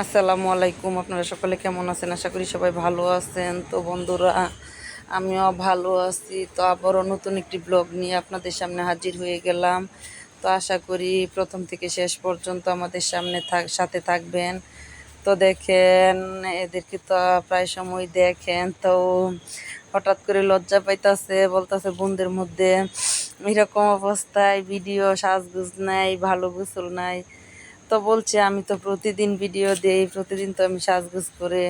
আসসালামু আলাইকুম। আপনারা সকলে কেমন আছেন? আশা করি সবাই ভালো আছেন। তো বন্ধুরা, আমিও ভালো আছি। তো আবারও নতুন একটি ব্লগ নিয়ে আপনাদের সামনে হাজির হয়ে গেলাম। তো আশা করি প্রথম থেকে শেষ পর্যন্ত আমাদের সাথে থাকবেন। তো দেখেন, এদেরকে তো প্রায় সময় দেখেন, তো হঠাৎ করে লজ্জা পাইতাছে, বলতাছে বোনদের মধ্যে এরকম অবস্থায় ভিডিও, সাজগুজ নাই, ভালো গোসল নাই। তো বলছে আমি তো প্রতিদিন ভিডিও দেই, প্রতিদিন তো আমি সাজগোজ করে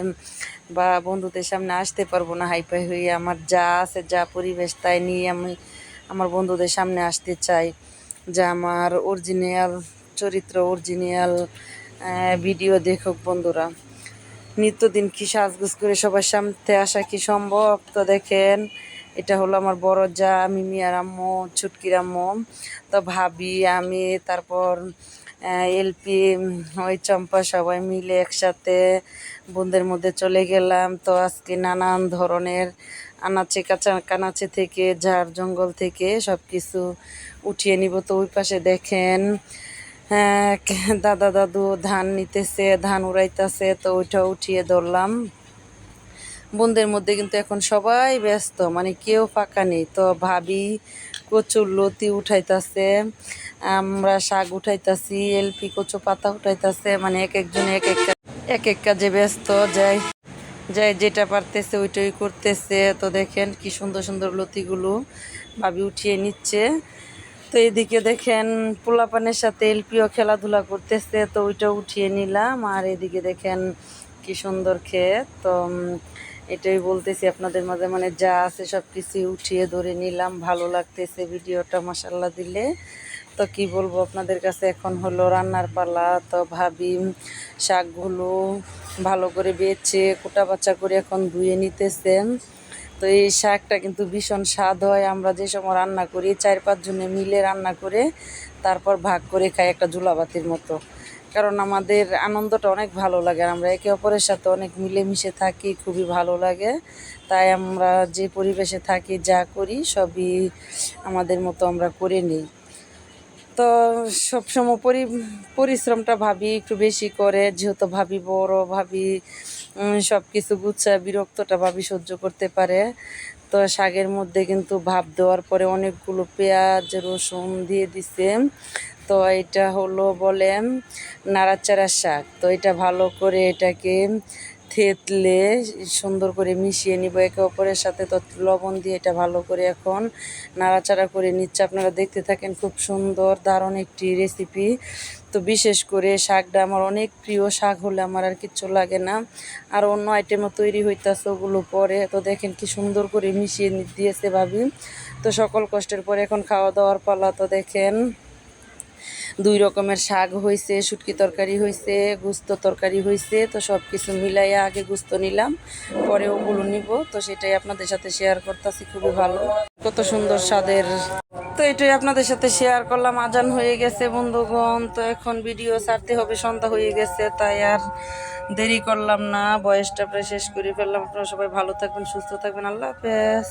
বা বন্ধুদের সামনে আসতে পারবো না হাইফাই হয়ে। আমার যা আছে, যা পরিবেশ, তাই নিয়ে আমি আমার বন্ধুদের সামনে আসতে চাই, যা আমার অরিজিনাল চরিত্র, অরিজিনাল ভিডিও দেখুক বন্ধুরা। নিত্যদিন কি সাজগোজ করে সবার সামনে আসা কি সম্ভব? তো দেখেন, এটা হলো আমার বড় যা, মিমিয়ার আম্মু, ছুটকির আম্মু। তো ভাবি, আমি, তারপর এলপি, ওই চম্পা, সবাই মিলে একসাথে বোনদের মধ্যে চলে গেলাম। তো আজকে নানান ধরনের আনাচে কানাচে থেকে, ঝাড় জঙ্গল থেকে সব কিছু উঠিয়ে নিব। তো ওই পাশে দেখেন, হ্যাঁ, দাদা দাদু ধান নিতেছে, ধান উড়াইতেছে। তো ওইটা উঠিয়ে ধরলাম। বোনদের মধ্যে কিন্তু এখন সবাই ব্যস্ত, মানে কেউ ফাঁকা নেই। তো ভাবি কচুর লতি উঠাইতেছে, আমরা শাক উঠাইতেছি, এলপি কচু পাতা উঠাইতেছে, মানে এক একজন এক এক কাজে ব্যস্ত। যাই যাই যেটা পারতেছে ওইটাই করতেছে। তো দেখেন কি সুন্দর সুন্দর লতিগুলো ভাবি উঠিয়ে নিচ্ছে। তো এদিকে দেখেন পোলাপানের সাথে এলপিও খেলাধুলা করতেছে, তো ওইটা উঠিয়ে নিলাম। আর এদিকে দেখেন কি সুন্দর ক্ষেত। তো এটাই বলতেছি আপনাদের মাঝে, মানে যা আছে সব কিছু উঠিয়ে ধরে নিলাম। ভালো লাগতেছে ভিডিওটা মাশাল্লাহ দিলে। তো কি বলবো আপনাদের কাছে, এখন হলো রান্নার পালা। তো ভাবি শাকগুলো ভালো করে বেছে কোটা বাছা করে এখন ধুয়ে নিতেছেন। তো এই শাকটা কিন্তু ভীষণ স্বাদ হয়। আমরা যে সময় রান্না করি 4-5 জনে মিলে রান্না করে তারপর ভাগ করে খাই, একটা জুলাবাতির মতো। কারণ আমাদের আনন্দটা অনেক ভালো লাগে, আর আমরা একে অপরের সাথে অনেক মিলেমিশে থাকি, খুবই ভালো লাগে। তাই আমরা যে পরিবেশে থাকি, যা করি সবই আমাদের মতো আমরা করে নিই। তো সবসময় পরিশ্রমটা ভাবি একটু বেশি করে, যেহেতু ভাবি বড়, ভাবি সব কিছু গুছায়, বিরক্তটা ভাবি সহ্য করতে পারে। তো শাকের মধ্যে কিন্তু ভাপ দেওয়ার পরে অনেকগুলো পেঁয়াজ রসুন দিয়ে দিছে। তো এটা হলো বলে নাড়াচাড়া শাক। তো এটা ভালো করে এটাকে থেতলে সুন্দর করে মিশিয়ে নিব একে অপরের সাথে। তো লবণ দিয়ে এটা ভালো করে এখন নাড়াচাড়া করে নিচ্ছে। আপনারা দেখতে থাকেন, খুব সুন্দর দারুণ একটি রেসিপি। তো বিশেষ করে শাকটা আমার অনেক প্রিয়, শাক হলে আমার আর কিচ্ছু লাগে না। আর অন্য আইটেমও তৈরি হইতেছে, ওগুলো পরে। তো দেখেন কি সুন্দর করে মিশিয়ে দিয়েছে ভাবি। তো সকল কষ্টের পরে এখন খাওয়া দাওয়ার পালা। তো দেখেন 2 রকমের শাক হয়েছে, শুটকি তরকারি হয়েছে, গুস্ত তরকারি হয়েছে। তো সব কিছু মিলাইয়া আগে গুস্ত নিলাম, পরে ওগুলো নিব। তো সেটাই আপনাদের সাথে শেয়ার করতেছি, খুবই ভালো, কত সুন্দর স্বাদের। তো এটাই আপনাদের সাথে শেয়ার করলাম। আজান হয়ে গেছে বন্ধুগণ, তো এখন ভিডিও ছাড়তে হবে, সন্ধ্যা হয়ে গেছে। তাই আর দেরি করলাম না, বয়সটা প্রায় শেষ করে ফেললাম। আপনারা সবাই ভালো থাকবেন, সুস্থ থাকবেন। আল্লাহ হাফেজ।